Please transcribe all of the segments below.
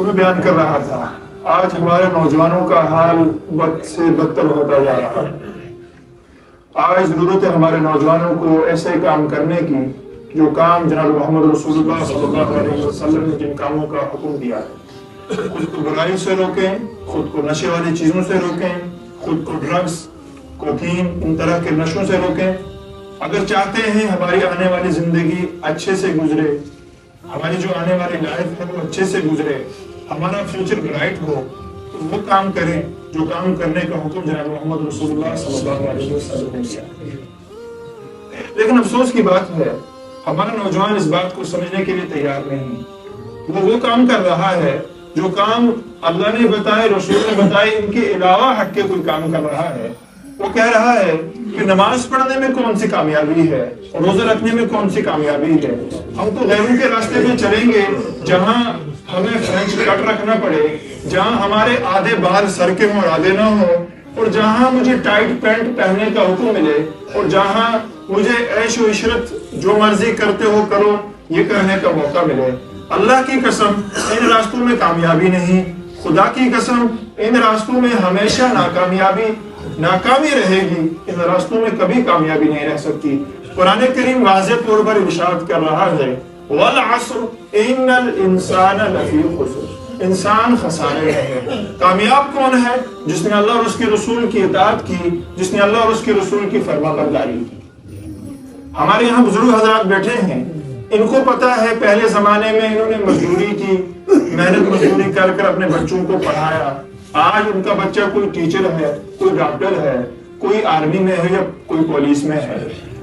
تمہیں بیان کر رہا تھا، آج ہمارے نوجوانوں کا حال وقت سے بدتر ہوتا جا رہا ہے۔ آج ضرورت ہے ہمارے نوجوانوں کو ایسے کام کرنے کی جو کام جناب محمد رسول اللہ صلی اللہ علیہ وسلم نے جن کاموں کا حکم دیا ہے۔ خود کو برائی سے روکیں، خود کو نشے والی چیزوں سے روکیں، خود کو ڈرگز، کوکین، ان طرح کے نشوں سے روکیں۔ اگر چاہتے ہیں ہماری آنے والی زندگی اچھے سے گزرے، ہماری جو آنے والی لائف ہے وہ اچھے سے گزرے، ہمارا فیوچر برائٹ ہو، تو وہ کام کریں جو کام کرنے کا حکم جناب محمد رسول اللہ صلی اللہ علیہ وسلم نے کیا۔ لیکن افسوس کی بات ہے ہمارا نوجوان اس بات کو سمجھنے کے لیے تیار نہیں۔ وہ کام کر رہا ہے جو کام اللہ نے بتائے، رسول نے بتائے، ان کے علاوہ ہٹ کے کوئی کام کر رہا ہے۔ وہ کہہ رہا ہے کہ نماز پڑھنے میں کون سی کامیابی ہے، روزہ رکھنے میں کون سی کامیابی ہے، ہم تو غیروں کے راستے پہ چلیں گے جہاں ہمیں فرینچ کٹ رکھنا پڑے، جہاں ہمارے آدھے بال سر کے ہوں آدھے نہ ہوں، اور جہاں مجھے ٹائٹ پینٹ پہننے کا حکم ملے، اور جہاں مجھے عیش و عشرت جو مرضی کرتے ہو کرو یہ کرنے کا موقع ملے۔ اللہ کی قسم ان راستوں میں کامیابی نہیں، خدا کی قسم ان راستوں میں ہمیشہ ناکامی رہے گی، ان راستوں میں کبھی کامیابی نہیں رہ سکتی۔ قرآن کریم واضح طور پر ارشاد کر رہا ہے وَالْعَصْرِ إِنَّ الْإِنسَانَ لَفِي خُسْرٍ، انسان خسارے میں ہے۔ کامیاب کون ہے؟ جس نے اللہ اور اس کے رسول کی اطاعت کی، جس نے اللہ اور اس کے رسول کی فرمانبرداری کی۔ ہمارے یہاں بزرگ حضرات بیٹھے ہیں، ان کو پتا ہے پہلے زمانے میں انہوں نے مزدوری کی، محنت مزدوری کر کر اپنے بچوں کو پڑھایا۔ آج ان کا بچہ کوئی ٹیچر ہے، کوئی ڈاکٹر ہے، کوئی آرمی میں ہے یا کوئی پولیس میں ہے،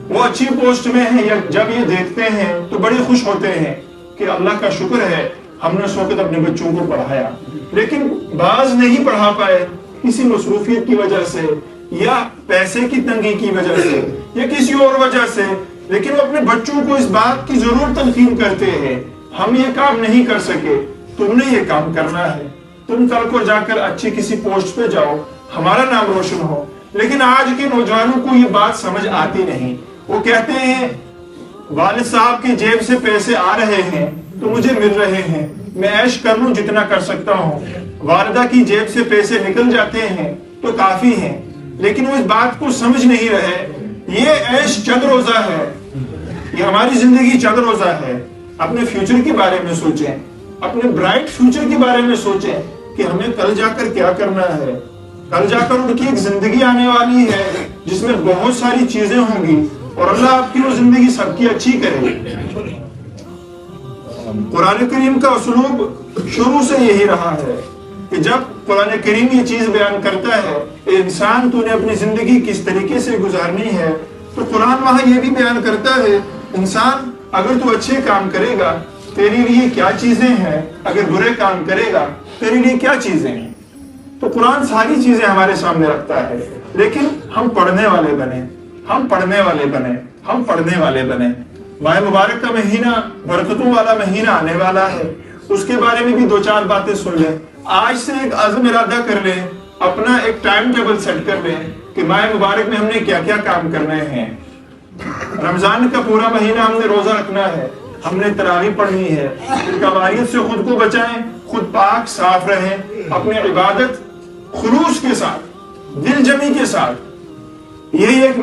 وہ اچھی پوسٹ میں ہے، یا جب یہ دیکھتے ہیں تو بڑے خوش ہوتے ہیں کہ اللہ کا شکر ہے ہم نے اس وقت اپنے بچوں کو پڑھایا۔ لیکن بعض نہیں پڑھا پائے کسی مصروفیت کی وجہ سے، یا پیسے کی تنگی کی وجہ سے، یا کسی اور وجہ سے، لیکن وہ اپنے بچوں کو اس بات کی ضرور تلقین کرتے ہیں ہم یہ کام نہیں کر سکے، تم نے یہ کام کرنا ہے، تم کل کو جا کر اچھی کسی پوسٹ پہ جاؤ، ہمارا نام روشن ہو۔ لیکن آج کے نوجوانوں کو یہ بات سمجھ آتی نہیں۔ وہ کہتے ہیں والد صاحب کی جیب سے پیسے آ رہے ہیں تو مجھے مل رہے ہیں، میں عیش کر لوں جتنا کر سکتا ہوں، والدہ کی جیب سے پیسے نکل جاتے ہیں تو کافی ہیں، لیکن وہ اس بات کو سمجھ نہیں رہے یہ عیش چند روزہ ہے، یہ ہماری زندگی چند روزہ ہے۔ اپنے فیوچر کے بارے میں سوچیں، اپنے برائٹ فیوچر کے بارے میں سوچیں کہ ہمیں کل جا کر کیا کرنا ہے۔ کل جا کر ان کی ایک زندگی آنے والی ہے جس میں بہت ساری چیزیں ہوں گی، اور اللہ آپ کی وہ زندگی سب کی اچھی کرے۔ قرآن کریم کا اسلوب شروع سے یہی رہا ہے کہ جب قرآن کریم یہ چیز بیان کرتا ہے کہ انسان تو نے اپنی زندگی کس طریقے سے گزارنی ہے، تو قرآن وہاں یہ بھی بیان کرتا ہے انسان اگر تو اچھے کام کرے گا تیرے لیے کیا چیزیں ہیں، اگر برے کام کرے گا تیرے لیے کیا چیزیں ہیں۔ تو قرآن ساری چیزیں ہمارے سامنے رکھتا ہے، لیکن ہم پڑھنے والے بنے، ہم پڑھنے والے بنے، ہم پڑھنے والے بنے۔ ماہ مبارک کا مہینہ برکتوں والا مہینہ آنے والا ہے، اس کے بارے میں بھی دو چار باتیں سن لیں۔ آج سے ایک عزم ارادہ کر لیں، اپنا ایک ٹائم ٹیبل سیٹ کر لیں کہ ماہ مبارک میں ہم نے کیا کیا کام کرنے ہیں۔ رمضان کا پورا مہینہ ہم نے روزہ رکھنا ہے، ہم نے تراویح پڑھنی ہے، کبائر سے خود کو بچائیں، خود پاک صاف رہیں، اپنی عبادت خلوص کے ساتھ، دل جمی کے ساتھ، یہی ایک